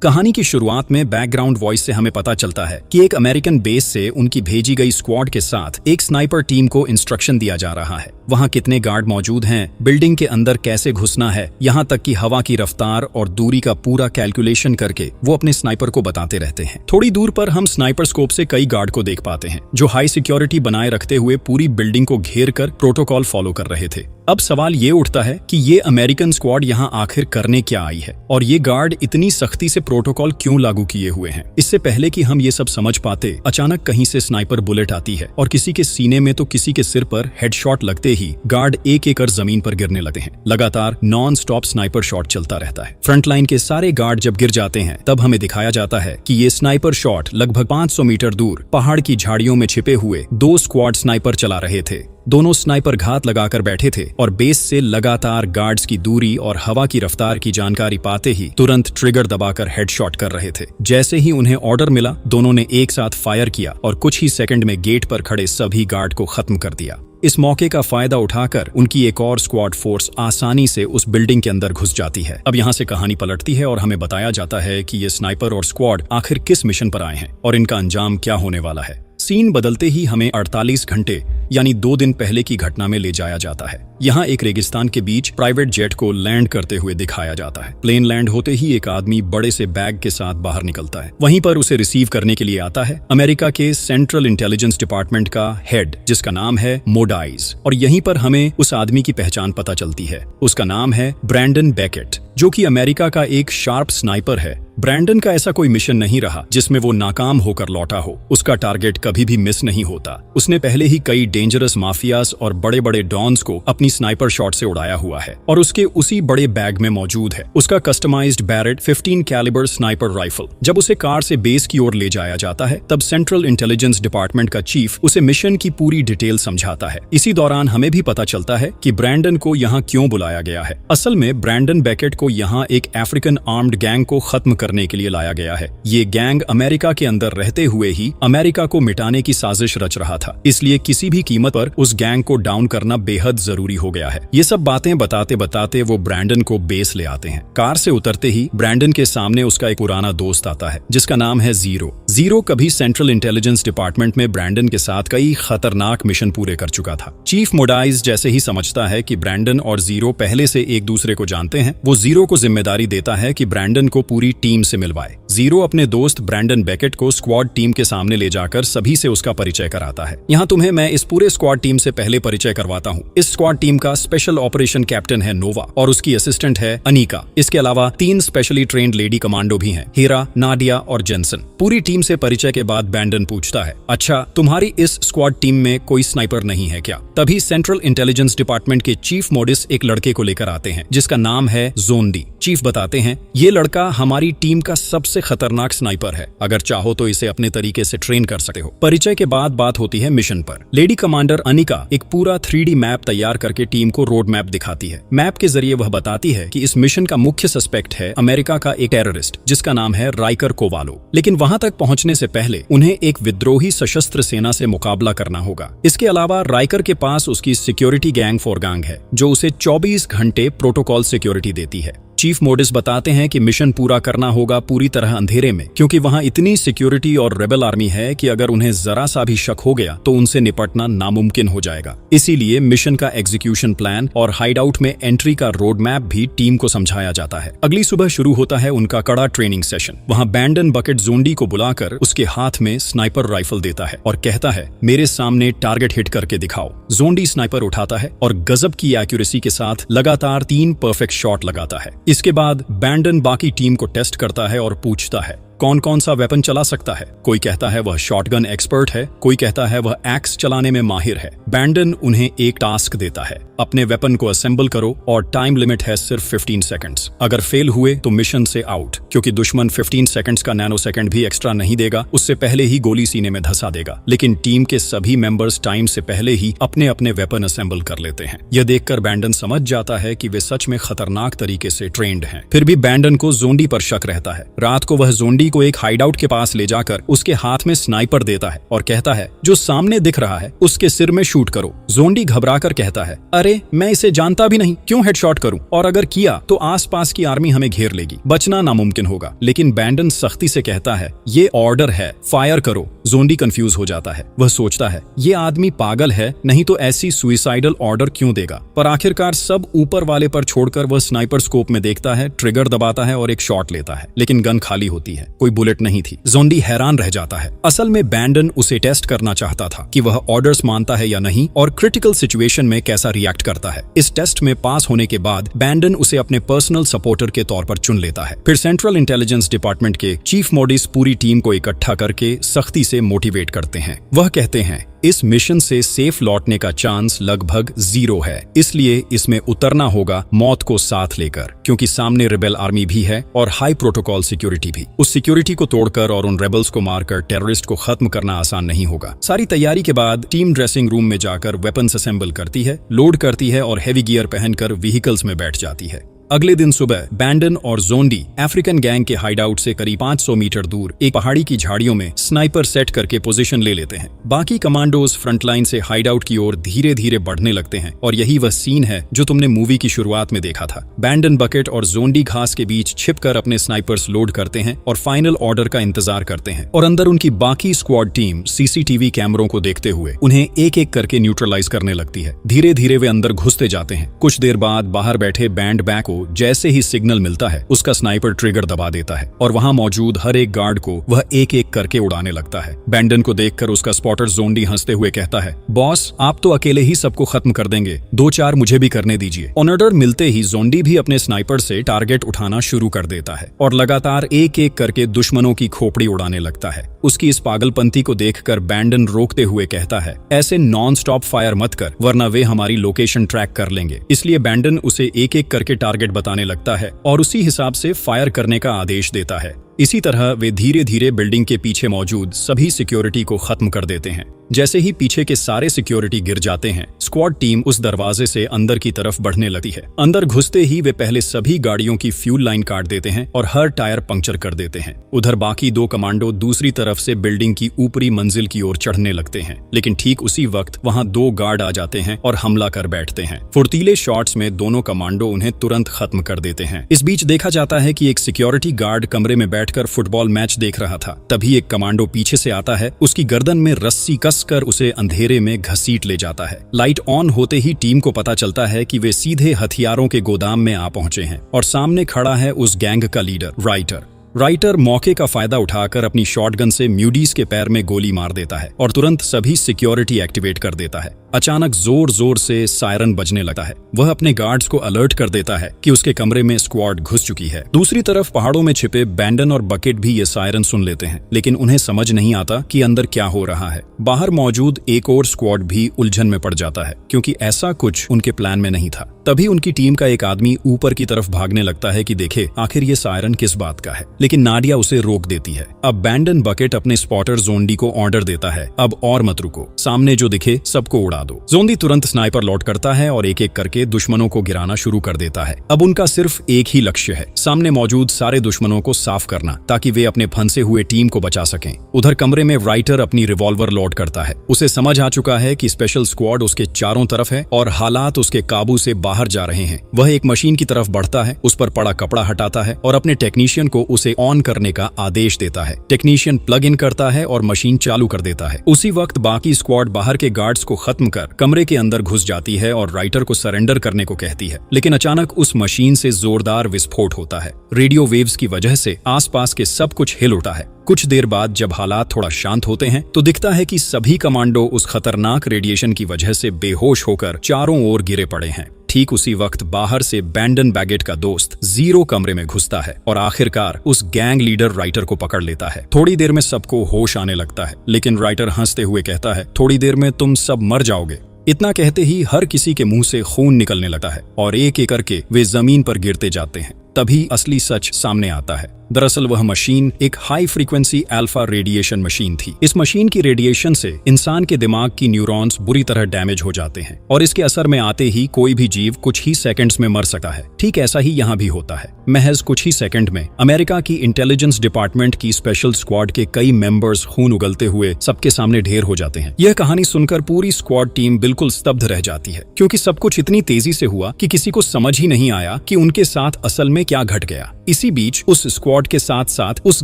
कहानी की शुरुआत में बैकग्राउंड वॉइस से हमें पता चलता है कि एक अमेरिकन बेस से उनकी भेजी गई स्क्वाड के साथ एक स्नाइपर टीम को इंस्ट्रक्शन दिया जा रहा है। वहां कितने गार्ड मौजूद हैं, बिल्डिंग के अंदर कैसे घुसना है, यहाँ तक कि हवा की रफ्तार और दूरी का पूरा कैलकुलेशन करके वो अपने स्नाइपर को बताते रहते हैं। थोड़ी दूर पर हम स्नाइपर स्कोप से कई गार्ड को देख पाते हैं जो हाई सिक्योरिटी बनाए रखते हुए पूरी बिल्डिंग को घेर कर प्रोटोकॉल फॉलो कर रहे थे। अब सवाल ये उठता है कि ये अमेरिकन स्क्वाड यहाँ आखिर करने क्या आई है और ये गार्ड इतनी सख्ती से प्रोटोकॉल क्यों लागू किए हुए हैं। इससे पहले कि हम ये सब समझ पाते, अचानक कहीं से स्नाइपर बुलेट आती है और किसी के सीने में तो किसी के सिर पर हेडशॉट लगते ही गार्ड एक एक कर जमीन पर गिरने लगते हैं। लगातार नॉन स्टॉप स्नाइपर शॉट चलता रहता है। फ्रंट लाइन के सारे गार्ड जब गिर जाते हैं तब हमें दिखाया जाता है कि ये स्नाइपर शॉट लगभग 500 मीटर दूर पहाड़ की झाड़ियों में छिपे हुए 2 स्क्वाड स्नाइपर चला रहे थे। दोनों स्नाइपर घात लगाकर बैठे थे और बेस से लगातार गार्ड्स की दूरी और हवा की रफ्तार की जानकारी पाते ही तुरंत ट्रिगर दबाकर हेडशॉट कर रहे थे। जैसे ही उन्हें ऑर्डर मिला, दोनों ने एक साथ फायर किया और कुछ ही सेकंड में गेट पर खड़े सभी गार्ड को खत्म कर दिया। इस मौके का फायदा उठाकर उनकी एक और स्क्वाड फोर्स आसानी से उस बिल्डिंग के अंदर घुस जाती है। अब यहाँ से कहानी पलटती है और हमें बताया जाता है कि ये स्नाइपर और स्क्वाड आखिर किस मिशन पर आए हैं और इनका अंजाम क्या होने वाला है। सीन बदलते ही हमें 48 घंटे यानी 2 दिन पहले की घटना में ले जाया जाता है। यहाँ एक रेगिस्तान के बीच प्राइवेट जेट को लैंड करते हुए दिखाया जाता है। प्लेन लैंड होते ही एक आदमी बड़े से बैग के साथ बाहर निकलता है। वहीं पर उसे रिसीव करने के लिए आता है अमेरिका के सेंट्रल इंटेलिजेंस डिपार्टमेंट का हेड, जिसका नाम है मोडाइज। और यहीं पर हमें उस आदमी की पहचान पता चलती है। उसका नाम है ब्रैंडन बेकेट, जो कि अमेरिका का एक शार्प स्नाइपर है। ब्रैंडन का ऐसा कोई मिशन नहीं रहा जिसमें वो नाकाम होकर लौटा हो। उसका टारगेट कभी भी मिस नहीं होता। उसने पहले ही कई डेंजरस माफियाज और बड़े बड़े डॉन्स को अपनी स्नाइपर शॉट से उड़ाया हुआ है और उसके उसी बड़े बैग में मौजूद है उसका customized Barrett 15 calibre sniper rifle. जब उसे कार से बेस की ओर ले जाया जाता है तब सेंट्रल इंटेलिजेंस डिपार्टमेंट का चीफ उसे मिशन की पूरी डिटेल समझाता है। इसी दौरान हमें भी पता चलता है कि ब्रैंडन को यहाँ क्यों बुलाया गया है। असल में ब्रैंडन बेकेट को यहाँ एक अफ्रीकन आर्म्ड गैंग को खत्म करने के लिए लाया गया है। ये गैंग अमेरिका के अंदर रहते हुए ही अमेरिका को मिटाने की साजिश रच रहा था, इसलिए किसी भी कीमत पर उस गैंग को डाउन करना बेहद जरूरी हो गया है। ये सब बातें बताते बताते वो ब्रैंडन को बेस ले आते हैं। कार से उतरते ही ब्रैंडन के सामने उसका एक पुराना दोस्त आता है जिसका नाम है जीरो। जीरो कभी सेंट्रल इंटेलिजेंस डिपार्टमेंट में ब्रैंडन के साथ कई खतरनाक मिशन पूरे कर चुका था। चीफ मोडाइज जैसे ही समझता है कि ब्रैंडन और जीरो पहले से एक दूसरे को जानते हैं, वो जीरो को जिम्मेदारी देता है कि ब्रैंडन को पूरी टीम से मिलवाए। जीरो अपने दोस्त ब्रैंडन बेकेट को स्क्वाड टीम के सामने ले जाकर सभी से उसका परिचय कराता है। यहाँ तुम्हें मैं इस पूरे स्क्वाड टीम से पहले परिचय करवाता हूँ। इस स्क्वाड टीम का स्पेशल ऑपरेशन कैप्टन है नोवा और उसकी असिस्टेंट है अनिका। इसके अलावा 3 स्पेशली ट्रेन्ड लेडी कमांडो भी हैं, हीरा, नाडिया और जेंसन। पूरी टीम से परिचय के बाद ब्रैंडन पूछता है, अच्छा तुम्हारी इस स्क्वाड टीम में कोई स्नाइपर नहीं है क्या? तभी सेंट्रल इंटेलिजेंस डिपार्टमेंट के चीफ मोडिस एक लड़के को लेकर आते हैं जिसका नाम है जोंडी। चीफ बताते हैं, ये लड़का हमारी टीम का सबसे खतरनाक स्नाइपर है। अगर चाहो तो इसे अपने तरीके से ट्रेन कर सकते हो। परिचय के बाद बात होती है मिशन पर। लेडी कमांडर अनिका एक पूरा 3D मैप तैयार करके टीम को रोड मैप दिखाती है। मैप के जरिए वह बताती है कि इस मिशन का मुख्य सस्पेक्ट है अमेरिका का एक टेररिस्ट जिसका नाम है राइकर कोवालो। लेकिन वहां तक पहुंचने से पहले उन्हें एक विद्रोही सशस्त्र सेना से मुकाबला करना होगा। इसके अलावा राइकर के पास उसकी सिक्योरिटी गैंग फोरगांग है जो उसे 24 घंटे प्रोटोकॉल सिक्योरिटी देती है। चीफ मोडिस बताते हैं कि मिशन पूरा करना होगा पूरी तरह अंधेरे में, क्योंकि वहां इतनी सिक्योरिटी और रेबल आर्मी है कि अगर उन्हें जरा सा भी शक हो गया तो उनसे निपटना नामुमकिन हो जाएगा। इसीलिए मिशन का एग्जीक्यूशन प्लान और हाइड आउट में एंट्री का रोड मैप भी टीम को समझाया जाता है। अगली सुबह शुरू होता है उनका कड़ा ट्रेनिंग सेशन। वहां ब्रैंडन बेकेट जोंडी को बुलाकर उसके हाथ में स्नाइपर राइफल देता है और कहता है, मेरे सामने टारगेट हिट करके दिखाओ। जोंडी स्नाइपर उठाता है और गजब की एक्यूरेसी के साथ लगातार 3 परफेक्ट शॉट लगाता है। इसके बाद ब्रैंडन बाकी टीम को टेस्ट करता है और पूछता है कौन कौन सा वेपन चला सकता है। कोई कहता है वह शॉटगन एक्सपर्ट है, कोई कहता है वह एक्स चलाने में माहिर है। ब्रैंडन उन्हें एक टास्क देता है, अपने वेपन को असेंबल करो और टाइम लिमिट है सिर्फ 15 सेकंड्स। अगर फेल हुए तो मिशन से आउट, क्योंकि दुश्मन 15 सेकंड्स का नैनो सेकंड भी एक्स्ट्रा नहीं देगा, उससे पहले ही गोली सीने में धंसा देगा। लेकिन टीम के सभी मेंबर्स टाइम से पहले ही अपने अपने वेपन असेंबल कर लेते हैं। यह देखकर ब्रैंडन समझ जाता है कि वे सच में खतरनाक तरीके से ट्रेंड हैं। फिर भी ब्रैंडन को जोंडी पर शक रहता है। रात को वह जोंडी जोंडी को एक हाइडआउट के पास ले जाकर उसके हाथ में स्नाइपर देता है और कहता है जो सामने दिख रहा है उसके सिर में शूट करो। जोंडी घबराकर कहता है अरे मैं इसे जानता भी नहीं, क्यों हेडशॉट करूं, और अगर किया तो आसपास की आर्मी हमें घेर लेगी, बचना नामुमकिन होगा। लेकिन बैंडन सख्ती से कहता है ये ऑर्डर है, फायर करो। जोंडी कंफ्यूज हो जाता है। वह सोचता है ये आदमी पागल है, नहीं तो ऐसी सुइसाइडल ऑर्डर क्यों देगा। पर आखिरकार सब ऊपर वाले पर छोड़कर वह स्नाइपर स्कोप में देखता है, ट्रिगर दबाता है और एक शॉट लेता है, लेकिन गन खाली होती है, कोई बुलेट नहीं थी। जोंडी हैरान रह जाता है। असल में बैंडन उसे टेस्ट करना चाहता था कि वह ऑर्डर्स मानता है या नहीं और क्रिटिकल सिचुएशन में कैसा रिएक्ट करता है। इस टेस्ट में पास होने के बाद बैंडन उसे अपने पर्सनल सपोर्टर के तौर पर चुन लेता है। फिर सेंट्रल इंटेलिजेंस डिपार्टमेंट के चीफ मोडिस पूरी टीम को इकट्ठा करके सख्ती से मोटिवेट करते हैं। वह कहते हैं इस मिशन से सेफ लौटने का चांस लगभग 0 है, इसलिए इसमें उतरना होगा मौत को साथ लेकर, क्योंकि सामने रिबेल आर्मी भी है और हाई प्रोटोकॉल सिक्योरिटी भी। उस सिक्योरिटी को तोड़कर और उन रेबल्स को मारकर टेररिस्ट को खत्म करना आसान नहीं होगा। सारी तैयारी के बाद टीम ड्रेसिंग रूम में जाकर वेपन्स असेंबल करती है, लोड करती है और हेवी गियर पहनकर व्हीकल्स में बैठ जाती है। अगले दिन सुबह बैंडन और जोंडी अफ्रीकन गैंग के हाइडआउट से करीब 500 मीटर दूर एक पहाड़ी की झाड़ियों में स्नाइपर सेट करके पोजीशन ले लेते हैं। बाकी कमांडोज फ्रंटलाइन से हाइडआउट की ओर धीरे धीरे बढ़ने लगते हैं और यही वह सीन है जो तुमने मूवी की शुरुआत में देखा था। बैंडन बकेट और जोंडी घास के बीच छिपकर अपने स्नाइपर्स लोड करते हैं और फाइनल ऑर्डर का इंतजार करते हैं, और अंदर उनकी बाकी स्क्वाड टीम सीसीटीवी कैमरों को देखते हुए उन्हें एक एक करके न्यूट्रलाइज करने लगती है। धीरे धीरे वे अंदर घुसते जाते हैं। कुछ देर बाद बाहर बैठे बैंड बैक जैसे ही सिग्नल मिलता है उसका स्नाइपर ट्रिगर दबा देता है और वहां मौजूद हर एक गार्ड को वह एक एक करके उड़ाने लगता है। बैंडन को देखकर उसका स्पॉटर जोंडी हंसते हुए कहता है बॉस आप तो अकेले ही सबको खत्म कर देंगे, 2-4 मुझे भी करने दीजिए। ऑर्डर मिलते ही जोंडी भी अपने स्नाइपर से टारगेट उठाना शुरू कर देता है और लगातार एक एक करके दुश्मनों की खोपड़ी उड़ाने लगता है। उसकी इस पागलपंती को देखकर बैंडन रोकते हुए कहता है ऐसे नॉन स्टॉप फायर मत कर, वरना वे हमारी लोकेशन ट्रैक कर लेंगे। इसलिए बैंडन उसे एक एक करके टारगेट बताने लगता है और उसी हिसाब से फायर करने का आदेश देता है। इसी तरह वे धीरे धीरे बिल्डिंग के पीछे मौजूद सभी सिक्योरिटी को खत्म कर देते हैं। जैसे ही पीछे के सारे सिक्योरिटी गिर जाते हैं, स्क्वाड टीम उस दरवाजे से अंदर की तरफ बढ़ने लगती है। अंदर घुसते ही वे पहले सभी गाड़ियों की फ्यूल लाइन काट देते हैं और हर टायर पंक्चर कर देते हैं। उधर बाकी 2 कमांडो दूसरी तरफ से बिल्डिंग की ऊपरी मंजिल की ओर चढ़ने लगते हैं, लेकिन ठीक उसी वक्त वहां 2 गार्ड आ जाते हैं और हमला कर बैठते हैं। फुर्तीले शॉट्स में दोनों कमांडो उन्हें तुरंत खत्म कर देते हैं। इस बीच देखा जाता है कि एक सिक्योरिटी गार्ड कमरे में बैठकर फुटबॉल मैच देख रहा था। तभी एक कमांडो पीछे से आता है, उसकी गर्दन में रस्सी कसकर उसे अंधेरे में घसीट ले जाता है। लाइट ऑन होते ही टीम को पता चलता है कि वे सीधे हथियारों के गोदाम में आ पहुंचे हैं और सामने खड़ा है उस गैंग का लीडर राइटर मौके का फायदा उठाकर अपनी शॉटगन से म्यूडीज के पैर में गोली मार देता है और तुरंत सभी सिक्योरिटी एक्टिवेट कर देता है। अचानक जोर जोर से सायरन बजने लगता है। वह अपने गार्ड्स को अलर्ट कर देता है कि उसके कमरे में स्क्वाड घुस चुकी है। दूसरी तरफ पहाड़ों में छिपे बैंडन और बकेट भी ये सायरन सुन लेते हैं, लेकिन उन्हें समझ नहीं आता कि अंदर क्या हो रहा है। बाहर मौजूद एक और स्क्वाड भी उलझन में पड़ जाता है, क्योंकि ऐसा कुछ उनके प्लान में नहीं था। तभी उनकी टीम का एक आदमी ऊपर की तरफ भागने लगता है कि देखे आखिर ये सायरन किस बात का है, लेकिन नाडिया उसे रोक देती है। अब बैंडन बकेट अपने स्पॉटर जोंडी को ऑर्डर देता है अब और मत रुको, सामने जो दिखे सबको उड़ा दो। जोंडी तुरंत स्नाइपर लॉड करता है और एक एक करके दुश्मनों को गिराना शुरू कर देता है। अब उनका सिर्फ एक ही लक्ष्य है, सामने मौजूद सारे दुश्मनों को साफ करना, ताकि वे अपने फंसे हुए टीम को बचा सकें। उधर कमरे में राइटर अपनी रिवॉल्वर लॉड करता है। उसे समझ आ चुका है कि स्पेशल स्क्वाड उसके चारों तरफ है और हालात उसके काबू से बाहर जा रहे हैं। वह एक मशीन की तरफ बढ़ता है, उस पर पड़ा कपड़ा हटाता है और अपने टेक्नीशियन को उसे ऑन करने का आदेश देता है। टेक्नीशियन प्लग इन करता है और मशीन चालू कर देता है। उसी वक्त बाकी स्क्वाड बाहर के गार्ड्स को खत्म कर कमरे के अंदर घुस जाती है और राइटर को सरेंडर करने को कहती है, लेकिन अचानक उस मशीन से जोरदार विस्फोट होता है। रेडियो वेव्स की वजह से आसपास के सब कुछ हिल उठा है। कुछ देर बाद जब हालात थोड़ा शांत होते हैं तो दिखता है कि सभी कमांडो उस खतरनाक रेडिएशन की वजह से बेहोश होकर चारों ओर गिरे पड़े हैं। ठीक उसी वक्त बाहर से बैंडन बैगेट का दोस्त जीरो कमरे में घुसता है और आखिरकार उस गैंग लीडर राइटर को पकड़ लेता है। थोड़ी देर में सबको होश आने लगता है, लेकिन राइटर हंसते हुए कहता है, थोड़ी देर में तुम सब मर जाओगे। इतना कहते ही हर किसी के मुंह से खून निकलने लगता है और एक एक करके वे जमीन पर गिरते जाते हैं। तभी असली सच सामने आता है। दरअसल वह मशीन एक high frequency alpha radiation machine थी। इस मशीन की रेडिएशन से इंसान के दिमाग की न्यूरॉन्स बुरी तरह डैमेज हो जाते हैं और इसके असर में आते ही कोई भी जीव कुछ ही सेकंड्स में मर सकता है। ठीक ऐसा ही यहाँ भी होता है। महज कुछ ही सेकंड में अमेरिका की इंटेलिजेंस डिपार्टमेंट की स्पेशल स्क्वाड के कई मेंबर्स खून उगलते हुए सबके सामने ढेर हो जाते हैं। यह कहानी सुनकर पूरी स्क्वाड टीम बिल्कुल स्तब्ध रह जाती है, क्योंकि सब कुछ इतनी तेजी से हुआ कि किसी को समझ ही नहीं आया कि उनके साथ असल में क्या घट गया। इसी बीच उस स्क्वाड के साथ साथ उस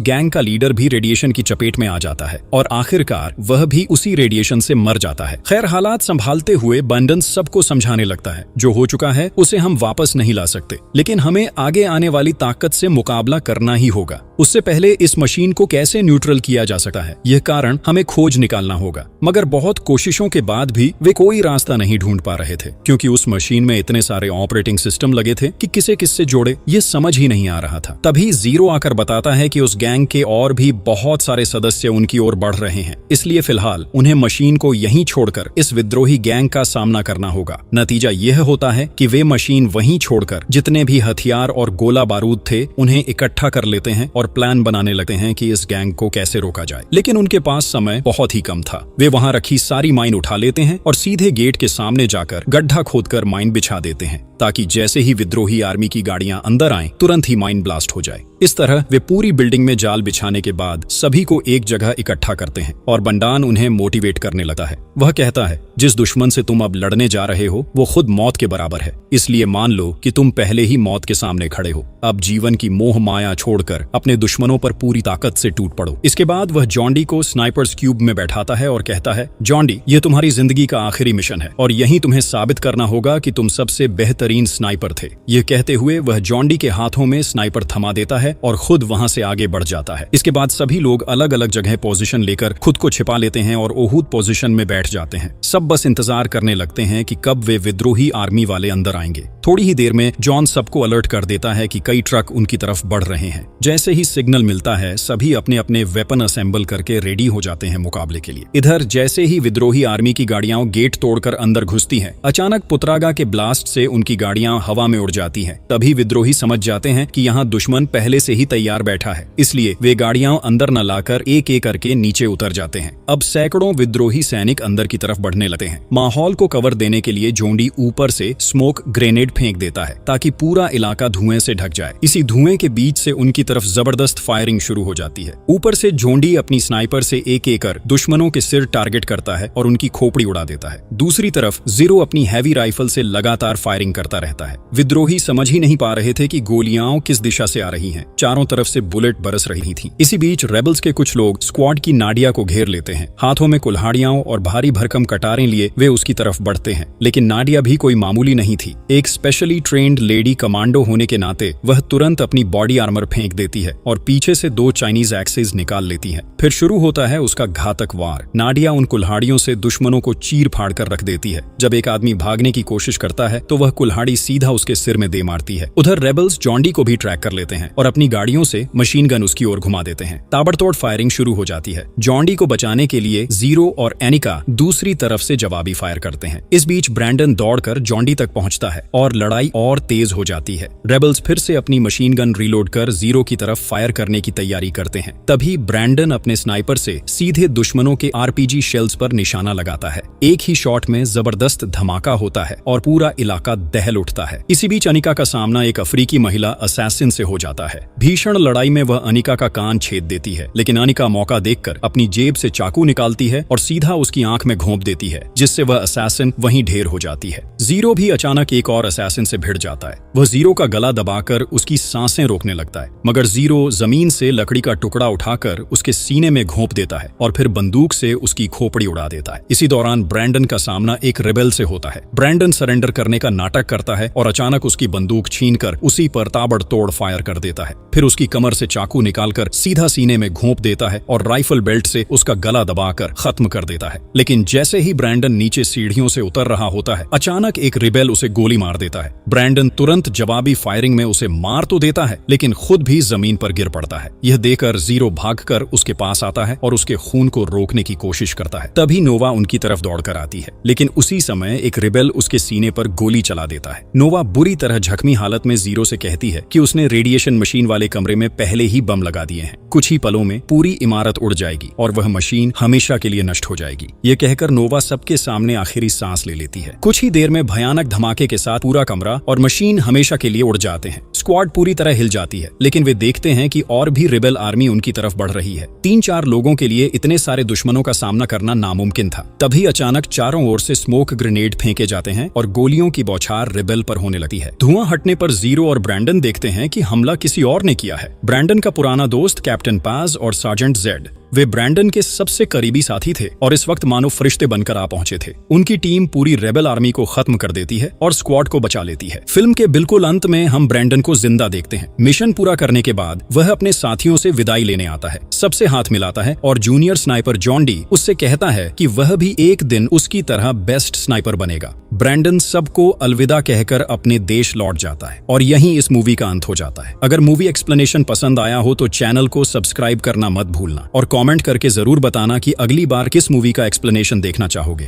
गैंग का लीडर भी रेडिएशन की चपेट में आ जाता है और आखिरकार वह भी उसी रेडिएशन से मर जाता है। खैर, हालात संभालते हुए बंडन सबको समझाने लगता है जो हो चुका है उसे हम वापस नहीं ला सकते, लेकिन हमें आगे आने वाली ताकत से मुकाबला करना ही होगा। उससे पहले इस मशीन को कैसे न्यूट्रल किया जा सकता है, यह कारण हमें खोज निकालना होगा। मगर बहुत कोशिशों के बाद भी वे कोई रास्ता नहीं ढूंढ पा रहे थे, क्योंकि उस मशीन में इतने सारे ऑपरेटिंग सिस्टम लगे थे कि किसे किससे जोड़े ये समझ ही नहीं आ रहा था। तभी जीरो आकर बताता है कि उस गैंग के और भी बहुत सारे सदस्य उनकी ओर बढ़ रहे हैं, इसलिए फिलहाल उन्हें मशीन को यहीं छोड़कर इस विद्रोही गैंग का सामना करना होगा। नतीजा यह होता है कि वे मशीन वहीं छोड़कर जितने भी हथियार और गोला बारूद थे उन्हें इकट्ठा कर लेते हैं और प्लान बनाने लगते हैं कि इस गैंग को कैसे रोका जाए। लेकिन उनके पास समय बहुत ही कम था। वे वहां रखी सारी माइन उठा लेते हैं और सीधे गेट के सामने जाकर गड्ढा खोदकर माइन बिछा देते हैं, ताकि जैसे ही विद्रोही आर्मी की गाड़ियां अंदर आएं तुरंत ही माइन ब्लास्ट हो जाए। इस तरह वे पूरी बिल्डिंग में जाल बिछाने के बाद सभी को एक जगह इकट्ठा करते हैं और बंडान उन्हें मोटिवेट करने लगता है। वह कहता है, जिस दुश्मन से तुम अब लड़ने जा रहे हो वो खुद मौत के बराबर है, इसलिए मान लो कि तुम पहले ही मौत के सामने खड़े हो। अब जीवन की मोह माया छोड़कर अपने दुश्मनों पर पूरी ताकत से टूट पड़ो। इसके बाद वह जॉन्डी को स्नाइपर्स क्यूब में बैठाता है और कहता है, जॉन्डी, ये तुम्हारी जिंदगी का आखिरी मिशन है और यहीं तुम्हें साबित करना होगा कि तुम सबसे बेहतरीन स्नाइपर थे। यह कहते हुए वह जॉन्डी के हाथों में स्नाइपर थमा देता है और खुद वहां से आगे बढ़ जाता है। इसके बाद सभी लोग अलग अलग जगह पोजीशन लेकर खुद को छिपा लेते हैं और ओहूद पोजीशन में बैठ जाते हैं। सब बस इंतजार करने लगते हैं कि कब वे विद्रोही आर्मी वाले अंदर आएंगे। थोड़ी ही देर में जॉन सबको अलर्ट कर देता है कि कई ट्रक उनकी तरफ बढ़ रहे हैं। जैसे ही सिग्नल मिलता है सभी अपने अपने वेपन असेंबल करके रेडी हो जाते हैं मुकाबले के लिए। इधर जैसे ही विद्रोही आर्मी की गाड़ियां गेट तोड़कर अंदर घुसती हैं, अचानक पुतरागा के ब्लास्ट से उनकी गाड़ियां हवा में उड़ जाती हैं। तभी विद्रोही समझ जाते हैं कि यहाँ दुश्मन पहले से ही तैयार बैठा है, इसलिए वे गाड़ियां अंदर न लाकर एक एक करके नीचे उतर जाते हैं। अब सैकड़ों विद्रोही सैनिक अंदर की तरफ बढ़ने लगते हैं। माहौल को कवर देने के लिए जोंडी ऊपर से स्मोक ग्रेनेड फेंक देता है ताकि पूरा इलाका धुएं से ढक जाए। इसी धुएं के बीच से उनकी तरफ जबरदस्त फायरिंग शुरू हो जाती है। ऊपर से जोंडी अपनी स्नाइपर से एक एक कर दुश्मनों के सिर टारगेट करता है और उनकी खोपड़ी उड़ा देता है। दूसरी तरफ जीरो अपनी हैवी राइफल से लगातार फायरिंग करता रहता है। विद्रोही समझ ही नहीं पा रहे थे कि गोलियां किस दिशा से आ रही हैं। चारों तरफ से बुलेट बरस रही थी। इसी बीच रेबल्स के कुछ लोग स्क्वाड की नाडिया को घेर लेते हैं। हाथों में कुल्हाड़ियां और भारी भरकम कटारें लिए वे उसकी तरफ बढ़ते हैं, लेकिन नाडिया भी कोई मामूली नहीं थी। एक स्पेशली ट्रेन्ड लेडी कमांडो होने के नाते वह तुरंत अपनी बॉडी आर्मर फेंक देती है और पीछे से 2 चाइनीज एक्सेस निकाल लेती है। फिर शुरू होता है उसका घातक वार। नाडिया उन कुल्हाड़ियों से दुश्मनों को चीर फाड़ कर रख देती है। जब एक आदमी भागने की कोशिश करता है तो वह कुल्हाड़ी सीधा उसके सिर में दे मारती है। उधर रेबल्स जॉन्डी को भी ट्रैक कर लेते हैं और अपनी गाड़ियों से मशीन गन उसकी ओर घुमा देते हैं। ताबड़तोड़ फायरिंग शुरू हो जाती है। जॉन्डी को बचाने के लिए जीरो और एनिका दूसरी तरफ से जवाबी फायर करते हैं। इस बीच ब्रैंडन दौड़कर जॉन्डी तक पहुंचता है और लड़ाई और तेज हो जाती है। रेबल्स फिर से अपनी मशीन गन रीलोड कर जीरो की तरफ फायर करने की तैयारी करते हैं। तभी ब्रैंडन अपने स्नाइपर से सीधे दुश्मनों के आरपीजी शेल्स पर निशाना लगाता है। एक ही शॉट में जबरदस्त धमाका होता है और पूरा इलाका दहल उठता है। इसी बीच अनिका का सामना एक अफ्रीकी महिला असैसिन से हो जाता है। भीषण लड़ाई में वह अनिका का कान छेद देती है, लेकिन अनिका मौका देखकर अपनी जेब से चाकू निकालती है और सीधा उसकी आंख में घोंप देती है, जिससे वह असैसिन वहीं ढेर हो जाती है। जीरो भी अचानक एक और असैसिन से भिड़ जाता है। वह जीरो का गला दबाकर उसकी सांसें रोकने लगता है, मगर जीरो जमीन से लकड़ी का टुकड़ा उठाकर उसके सीने में घोंप देता है और फिर बंदूक से उसकी खोपड़ी उड़ा देता है। इसी दौरान ब्रैंडन का सामना एक रेबेल से होता है। ब्रैंडन सरेंडर करने का नाटक करता है और अचानक उसकी बंदूक छीनकर उसी पर ताबड़तोड़ फायर कर देता है। फिर उसकी कमर से चाकू निकालकर सीधा सीने में घोंप देता है और राइफल बेल्ट से उसका गला दबाकर खत्म कर देता है। लेकिन जैसे ही ब्रैंडन नीचे सीढ़ियों से उतर रहा होता है, अचानक एक रिबेल उसे गोली मार देता देता है। ब्रैंडन तुरंत जवाबी फायरिंग में उसे मार तो देता है, लेकिन खुद भी जमीन पर गिर पड़ता है। यह देखकर जीरो भागकर उसके पास आता है और उसके खून को रोकने की कोशिश करता है। तभी नोवा उनकी तरफ दौड़कर आती है, लेकिन उसी समय एक रिबेल उसके सीने पर गोली चला देता है। नोवा बुरी तरह जख्मी हालत में जीरो से कहती है कि उसने रेडिएशन मशीन वाले कमरे में पहले ही बम लगा दिए हैं। कुछ ही पलों में पूरी इमारत उड़ जाएगी और वह मशीन हमेशा के लिए नष्ट हो जाएगी। ये कहकर नोवा सबके सामने आखिरी सांस ले लेती है। कुछ ही देर में भयानक धमाके के साथ पूरा कमरा और मशीन हमेशा के लिए उड़ जाते हैं। स्क्वाड पूरी तरह हिल जाती है, लेकिन वे देखते हैं कि और भी रिबेल आर्मी उनकी तरफ बढ़ रही है। 3-4 लोगों के लिए इतने सारे दुश्मनों का सामना करना नामुमकिन था। तभी अचानक चारों ओर से स्मोक ग्रेनेड फेंके जाते हैं और गोलियों की बौछार रिबेल पर होने लगती है। धुआं हटने पर जीरो और ब्रैंडन देखते हैं कि हमला किसी और ने किया है। ब्रैंडन का पुराना दोस्त कैप्टन पाज और सार्जेंट जेड, वे ब्रैंडन के सबसे करीबी साथी थे और इस वक्त मानो फरिश्ते बनकर आ पहुंचे थे। उनकी टीम पूरी रेबल आर्मी को खत्म कर देती है और स्क्वाड को बचा लेती है। फिल्म के बिल्कुल अंत में हम ब्रैंडन को जिंदा देखते हैं। मिशन पूरा करने के बाद वह अपने साथियों से विदाई लेने आता है, सबसे हाथ मिलाता है और जूनियर स्नाइपर जॉन डी उससे कहता है कि वह भी एक दिन उसकी तरह बेस्ट स्नाइपर बनेगा। ब्रैंडन सबको अलविदा कहकर अपने देश लौट जाता है और यहीं इस मूवी का अंत हो जाता है। अगर मूवी एक्सप्लेनेशन पसंद आया हो तो चैनल को सब्सक्राइब करना मत भूलना और कमेंट करके जरूर बताना कि अगली बार किस मूवी का एक्सप्लेनेशन देखना चाहोगे।